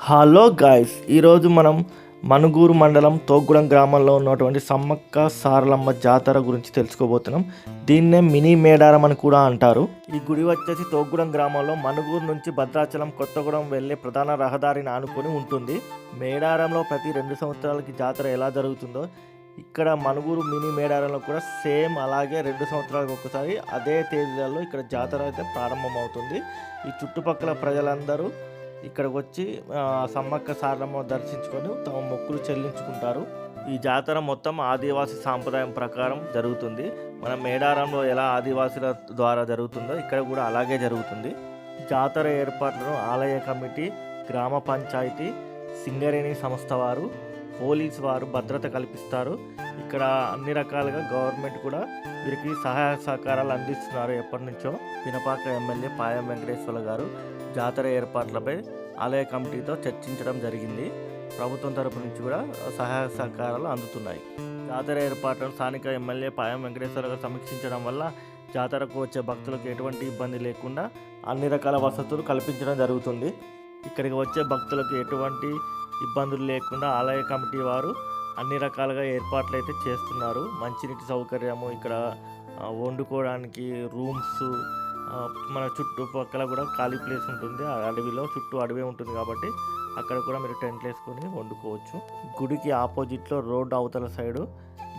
Hello guys, ఈరోజు మనం మనుగూరు మండలం తోగ్గూడెం గ్రామంలో ఉన్నటువంటి సమ్మక్క సారలమ్మ జాతర గురించి తెలుసుకోబోతున్నాం. దీన్నే మినీ మేడారం అని కూడా అంటారు. ఈ గుడి వచ్చేసి తోగ్గూడెం గ్రామంలో మనుగూరు నుంచి భద్రాచలం కొత్తగూడెం వెళ్ళే ప్రధాన రహదారిని ఆనుకొని ఉంటుంది. మేడారంలో ప్రతి 2 సంవత్సరాలకి జాతర ఎలా జరుగుతుందో ఇక్కడ మనుగూరు మినీ మేడారంలో కూడా సేమ్ అలాగే 2 సంవత్సరాలకు ఒకసారి అదే తేదీలలో ఇక్కడ జాతర అయితే ప్రారంభమవుతుంది. ఈ చుట్టుపక్కల ప్రజలందరూ ఇక్కడికి వచ్చి సమ్మక్క సారలమ్మ దర్శించుకొని తమ మొక్కులు చెల్లించుకుంటారు. ఈ జాతర మొత్తం ఆదివాసీ సాంప్రదాయం ప్రకారం జరుగుతుంది. మన మేడారంలో ఎలా ఆదివాసుల ద్వారా జరుగుతుందో ఇక్కడ కూడా అలాగే జరుగుతుంది. జాతర ఏర్పాట్లను ఆలయ కమిటీ, గ్రామ పంచాయతీ, సింగరేణి సంస్థ వారు, పోలీసు వారు భద్రత కల్పిస్తారు. ఇక్కడ అన్ని రకాలుగా గవర్నమెంట్ కూడా వీరికి సహాయ సహకారాలు అందిస్తున్నారు. ఎప్పటి నుంచో పినపాక ఎమ్మెల్యే పాయం వెంకటేశ్వర గారు జాతర ఏర్పాట్లపై ఆలయ కమిటీతో చర్చించడం జరిగింది. ప్రభుత్వం తరపు నుంచి కూడా సహాయ సహకారాలు అందుతున్నాయి. జాతర ఏర్పాట్లను స్థానిక ఎమ్మెల్యే పాయం వెంకటేశ్వర గారు సమీక్షించడం వల్ల జాతరకు వచ్చే భక్తులకు ఎటువంటి ఇబ్బంది లేకుండా అన్ని రకాల వసతులు కల్పించడం జరుగుతుంది. ఇక్కడికి వచ్చే భక్తులకు ఎటువంటి ఇబ్బందులు లేకుండా ఆలయ కమిటీ వారు అన్ని రకాలుగా ఏర్పాట్లు అయితే చేస్తున్నారు. మంచినీటి సౌకర్యము, ఇక్కడ వండుకోవడానికి రూమ్స్, మన చుట్టుపక్కల కూడా ఖాళీ ప్లేస్ ఉంటుంది. అడవిలో చుట్టూ అడవి ఉంటుంది కాబట్టి అక్కడ కూడా మీరు టెంట్లు వేసుకొని వండుకోవచ్చు. గుడికి ఆపోజిట్లో రోడ్డు అవతల సైడు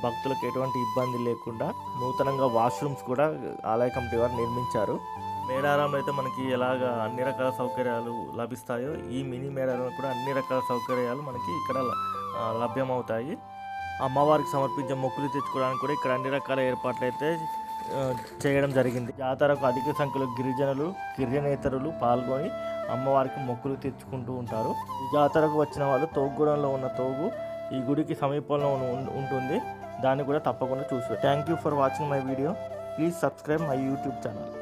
భక్తులకు ఎటువంటి ఇబ్బంది లేకుండా నూతనంగా వాష్రూమ్స్ కూడా ఆలయ కమిటీ వారు నిర్మించారు. మేడారంలో అయితే మనకి ఎలాగ అన్ని రకాల సౌకర్యాలు లభిస్తాయో ఈ మినీ మేడారంలో కూడా అన్ని రకాల సౌకర్యాలు మనకి ఇక్కడ లభ్యమవుతాయి. అమ్మవారికి సమర్పించే మొక్కులు తెచ్చుకోవడానికి కూడా ఇక్కడ అన్ని రకాల ఏర్పాట్లు అయితే చేయడం జరిగింది. జాతరకు అధిక సంఖ్యలో గిరిజనులు, గిరిజనేతరులు పాల్గొని అమ్మవారికి మొక్కులు తెచ్చుకుంటూ ఉంటారు. ఈ జాతరకు వచ్చిన వాళ్ళు తోగ్గూడెంలో ఉన్న తోగు ఈ గుడికి సమీపంలో ఉంటుంది. దాన్ని కూడా తప్పకుండా చూసి. Thank you for watching my video. Please subscribe my YouTube channel.